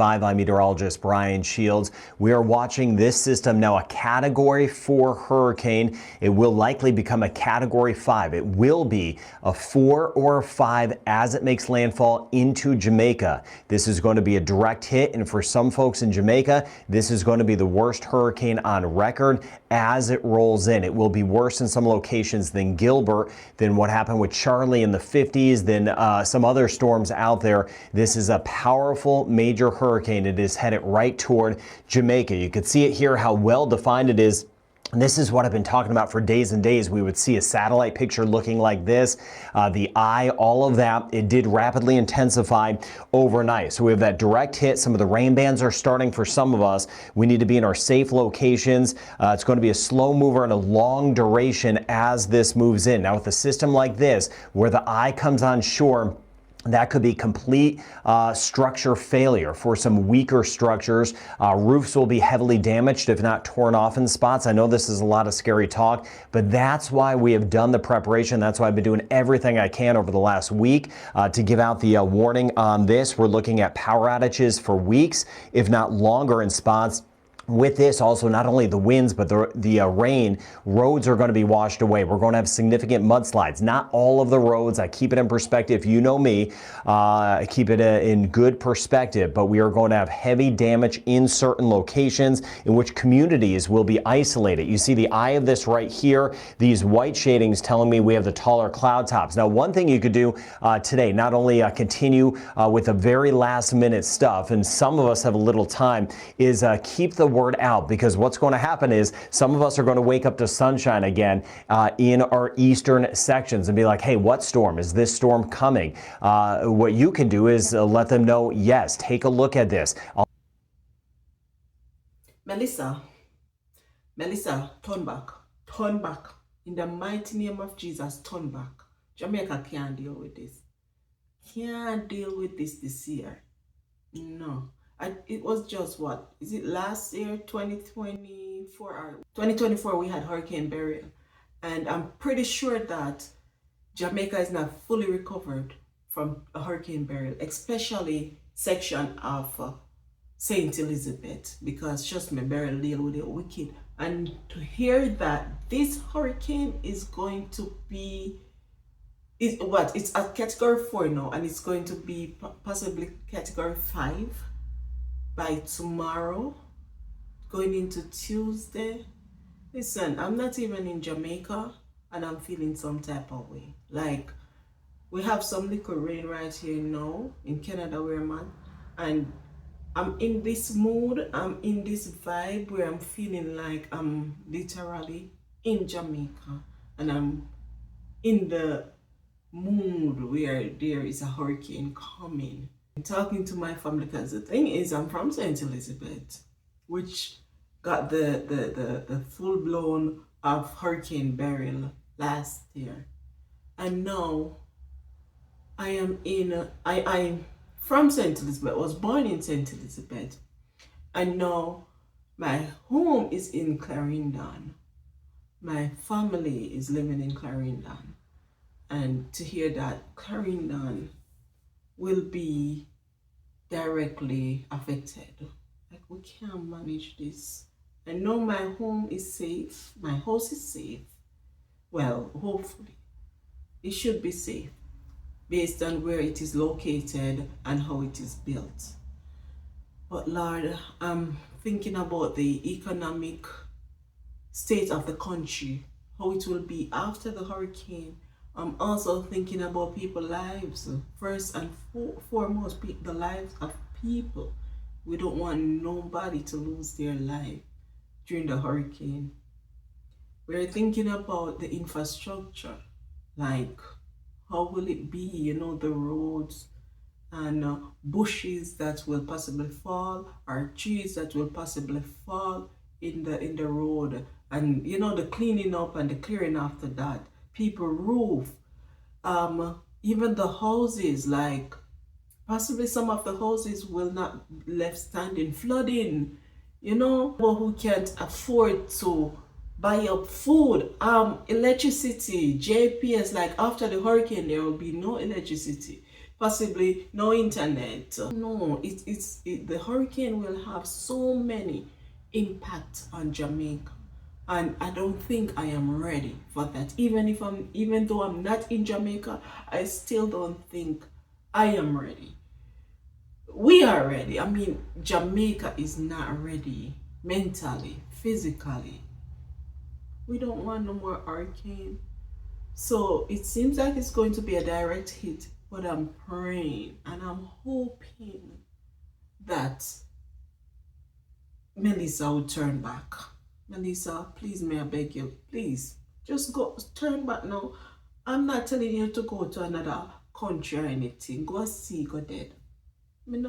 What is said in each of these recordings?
5. I'm meteorologist Brian Shields. We are watching this system now, a Category 4 hurricane. It will likely become a Category 5. It will be a 4 or a 5 as it makes landfall into Jamaica. This is going to be a direct hit, and for some folks in Jamaica, this is going to be the worst hurricane on record as it rolls in. It will be worse in some locations than Gilbert, than what happened with Charlie in the 50s, than some other storms out there. This is a powerful major hurricane. It is headed right toward Jamaica. You can see it here, how well defined it is. This is what I've been talking about for days and days. We would see a satellite picture looking like this, the eye, all of that. It did rapidly intensify overnight. So we have that direct hit. Some of the rain bands are starting for some of us. We need to be in our safe locations. It's going to be a slow mover and a long duration as this moves in. Now with a system like this, where the eye comes on shore, that could be complete structure failure for some weaker structures. Roofs will be heavily damaged, if not torn off in spots. I know this is a lot of scary talk, but that's why we have done the preparation. That's why I've been doing everything I can over the last week to give out the warning on this. We're looking at power outages for weeks, if not longer in spots. With this, also not only the winds, but the rain, roads are going to be washed away. We're going to have significant mudslides. Not all of the roads. I keep it in perspective. You know me. I keep it in good perspective. But we are going to have heavy damage in certain locations in which communities will be isolated. You see the eye of this right here. These white shadings telling me we have the taller cloud tops. Now, one thing you could do today, not only continue with the very last minute stuff, and some of us have a little time, is keep the word out, because what's going to happen is some of us are going to wake up to sunshine again in our eastern sections and be like, hey, what storm? Is this storm coming? What you can do is let them know, yes, take a look at this. Melissa, turn back. In the mighty name of Jesus, turn back. Jamaica can't deal with this. Can't deal with this year. No. It was just what? Is it last year, 2024? Or 2024, we had Hurricane Beryl. And I'm pretty sure that Jamaica is not fully recovered from a Hurricane Beryl, especially section of St. Elizabeth, because trust me, Beryl deal with it wicked. And to hear that this hurricane is going to be, it's a Category 4 now, and it's going to be possibly Category 5 by tomorrow, going into Tuesday. Listen, I'm not even in Jamaica and I'm feeling some type of way. Like, we have some little rain right here now in Canada where I'm at, and I'm in this mood, I'm in this vibe where I'm feeling like I'm literally in Jamaica, and I'm in the mood where there is a hurricane coming. I'm talking to my family, because the thing is, I'm from St. Elizabeth, which got the full-blown of Hurricane Beryl last year. And now I'm from St. Elizabeth, was born in St. Elizabeth, and now my home is in Clarendon. My family is living in Clarendon, and to hear that Clarendon will be directly affected, like, we can't manage this. I know my home is safe, my house is safe. Well, hopefully it should be safe based on where it is located and how it is built. But Lord, I'm thinking about the economic state of the country, how it will be after the hurricane. I'm also thinking about people's lives. First and foremost, the lives of people. We don't want nobody to lose their life during the hurricane. We're thinking about the infrastructure, like, how will it be, you know, the roads and bushes that will possibly fall, or trees that will possibly fall in the road, and, you know, the cleaning up and the clearing after that. People roof, even the houses, like possibly some of the houses will not be left standing, flooding, you know, people who can't afford to buy up food, electricity, JPS, like after the hurricane there will be no electricity. possibly no internet. No, the hurricane will have so many impacts on Jamaica, and I don't think I am ready for that. Even though I'm not in Jamaica, I still don't think I am ready. We are ready. I mean, Jamaica is not ready mentally, physically. We don't want no more hurricane. So it seems like it's going to be a direct hit, but I'm praying and I'm hoping that Melissa will turn back. Melissa, please, may I beg you, please, just go, turn back now. I'm not telling you to go to another country or anything. Go see, go dead. We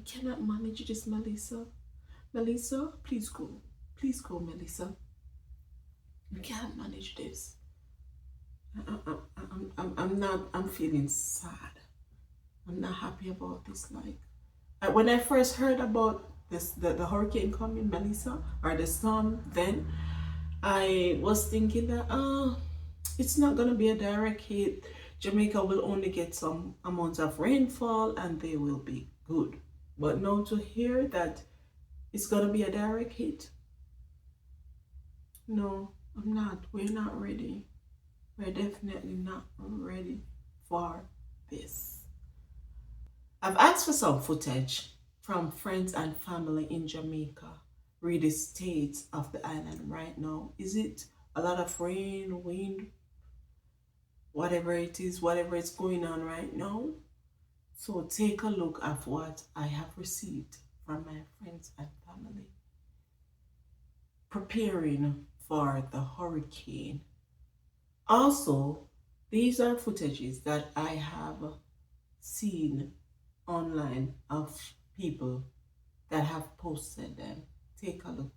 cannot manage this, Melissa. Melissa, please go. Please go, Melissa. We can't manage this. I'm feeling sad. I'm not happy about this. Like, when I first heard about this, the hurricane coming, Melissa, or the storm, then I was thinking that, it's not going to be a direct hit. Jamaica will only get some amount of rainfall and they will be good. But now to hear that it's going to be a direct hit, no, I'm not. We're not ready. We're definitely not ready for this. I've asked for some footage from friends and family in Jamaica. Read the state of the island right now. Is it a lot of rain, wind, whatever it is, whatever is going on right now? So take a look at what I have received from my friends and family preparing for the hurricane. Also, these are footages that I have seen online of people that have posted them. Take a look.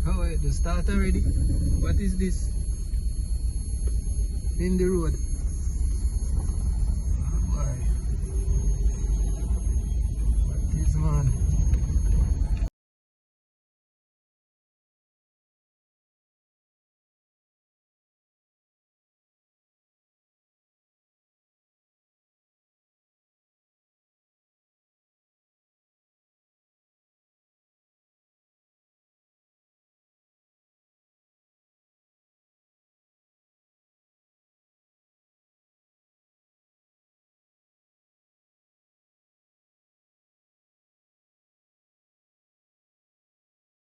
Oh, wait, the start already? What is this? In the road. Oh boy. What is man?